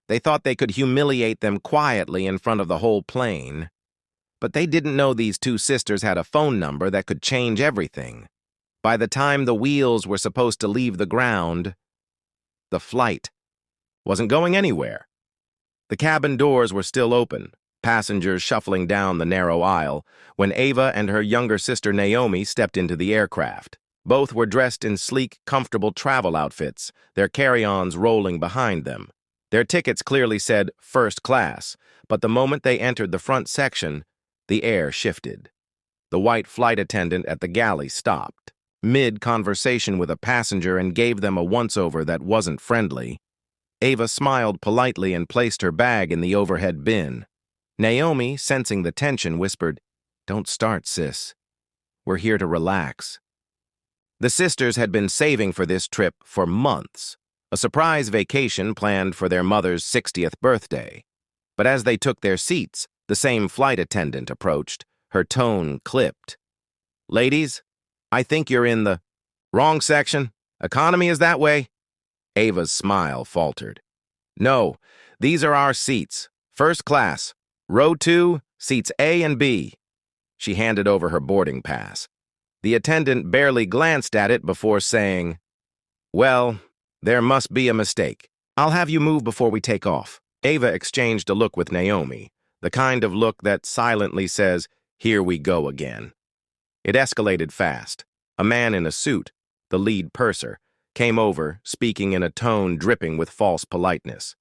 They thought they could humiliate them quietly in front of the whole plane. But they didn't know these two sisters had a phone number that could change everything. By the time the wheels were supposed to leave the ground, the flight wasn't going anywhere. The cabin doors were still open, passengers shuffling down the narrow aisle, when Ava and her younger sister Naomi stepped into the aircraft. Both were dressed in sleek, comfortable travel outfits, their carry-ons rolling behind them. Their tickets clearly said first class, but the moment they entered the front section, the air shifted. The white flight attendant at the galley stopped, mid-conversation with a passenger, and gave them a once-over that wasn't friendly. Ava smiled politely and placed her bag in the overhead bin. Naomi, sensing the tension, whispered, "Don't start, sis. We're here to relax." The sisters had been saving for this trip for months, a surprise vacation planned for their mother's 60th birthday. But as they took their seats, the same flight attendant approached, her tone clipped. "Ladies, I think you're in the wrong section. Economy is that way." Ava's smile faltered. "No, these are our seats. First class. Row 2, seats A and B." She handed over her boarding pass. The attendant barely glanced at it before saying, "Well, there must be a mistake. I'll have you move before we take off." Ava exchanged a look with Naomi, the kind of look that silently says, "Here we go again." It escalated fast. A man in a suit, the lead purser, came over, speaking in a tone dripping with false politeness.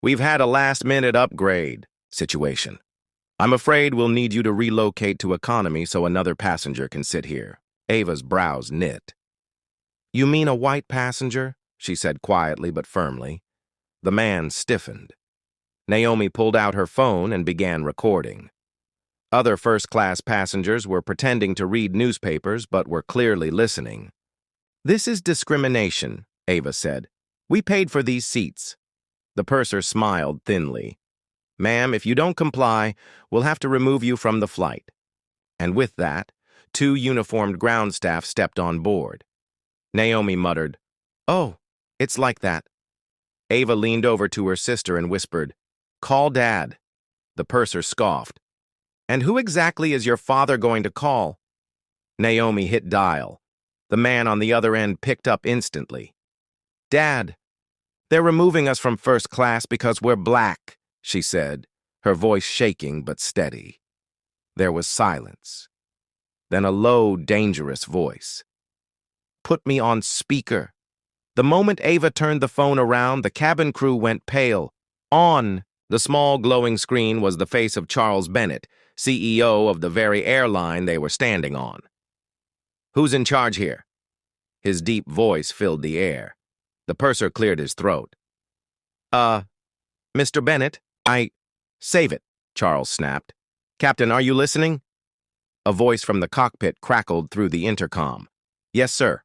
"We've had a last-minute upgrade situation. I'm afraid we'll need you to relocate to economy so another passenger can sit here." Ava's brows knit. "You mean a white passenger?" she said quietly but firmly. The man stiffened. Naomi pulled out her phone and began recording. Other first-class passengers were pretending to read newspapers but were clearly listening. "This is discrimination," Ava said. "We paid for these seats." The purser smiled thinly. "Ma'am, if you don't comply, we'll have to remove you from the flight." And with that, two uniformed ground staff stepped on board. Naomi muttered, "Oh, it's like that." Ava leaned over to her sister and whispered, "Call Dad." The purser scoffed. "And who exactly is your father going to call?" Naomi hit dial. The man on the other end picked up instantly. "Dad, they're removing us from first class because we're black," she said, her voice shaking but steady. There was silence. Then a low, dangerous voice. "Put me on speaker." The moment Ava turned the phone around, the cabin crew went pale. On the small glowing screen was the face of Charles Bennett, CEO of the very airline they were standing on. "Who's in charge here?" His deep voice filled the air. The purser cleared his throat. Mr. Bennett, Save it," Charles snapped. "Captain, are you listening?" A voice from the cockpit crackled through the intercom. "Yes, sir."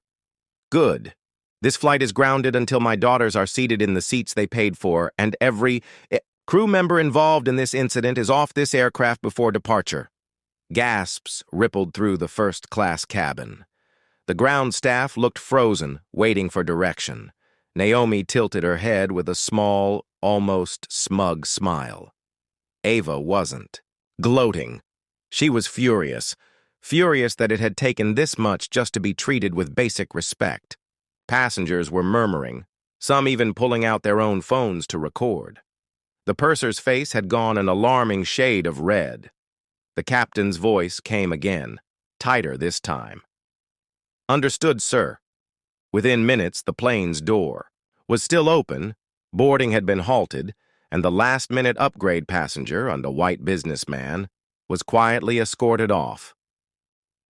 "Good. This flight is grounded until my daughters are seated in the seats they paid for, and every crew member involved in this incident is off this aircraft before departure." Gasps rippled through the first-class cabin. The ground staff looked frozen, waiting for direction. Naomi tilted her head with a small, almost smug smile. Ava wasn't. Gloating. She was furious. Furious that it had taken this much just to be treated with basic respect. Passengers were murmuring, some even pulling out their own phones to record. The purser's face had gone an alarming shade of red. The captain's voice came again, tighter this time. "Understood, sir." Within minutes, the plane's door was still open, boarding had been halted, and the last-minute upgrade passenger, a white businessman, was quietly escorted off.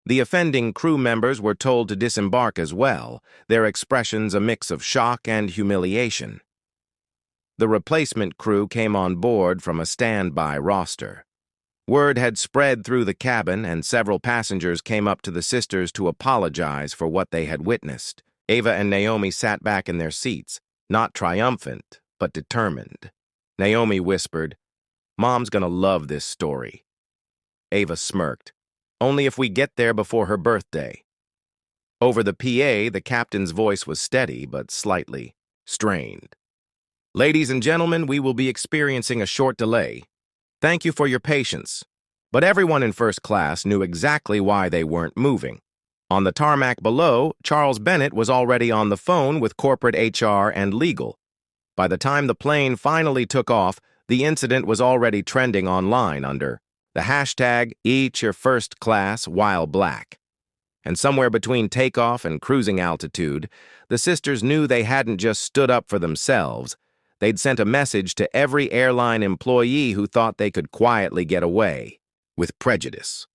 The offending crew members were told to disembark as well, their expressions a mix of shock and humiliation. The replacement crew came on board from a standby roster. Word had spread through the cabin, and several passengers came up to the sisters to apologize for what they had witnessed. Ava and Naomi sat back in their seats, not triumphant, but determined. Naomi whispered, "Mom's gonna love this story." Ava smirked. "Only if we get there before her birthday." Over the PA, the captain's voice was steady but slightly strained. Ladies and gentlemen, we will be experiencing a short delay. Thank you for your patience. But everyone in first class knew exactly why they weren't moving. On the tarmac below, Charles Bennett was already on the phone with corporate HR and legal. By the time the plane finally took off, the incident was already trending online under the hashtag Eat Your First Class While Black. And somewhere between takeoff and cruising altitude, the sisters knew they hadn't just stood up for themselves. They'd sent a message to every airline employee who thought they could quietly get away with prejudice.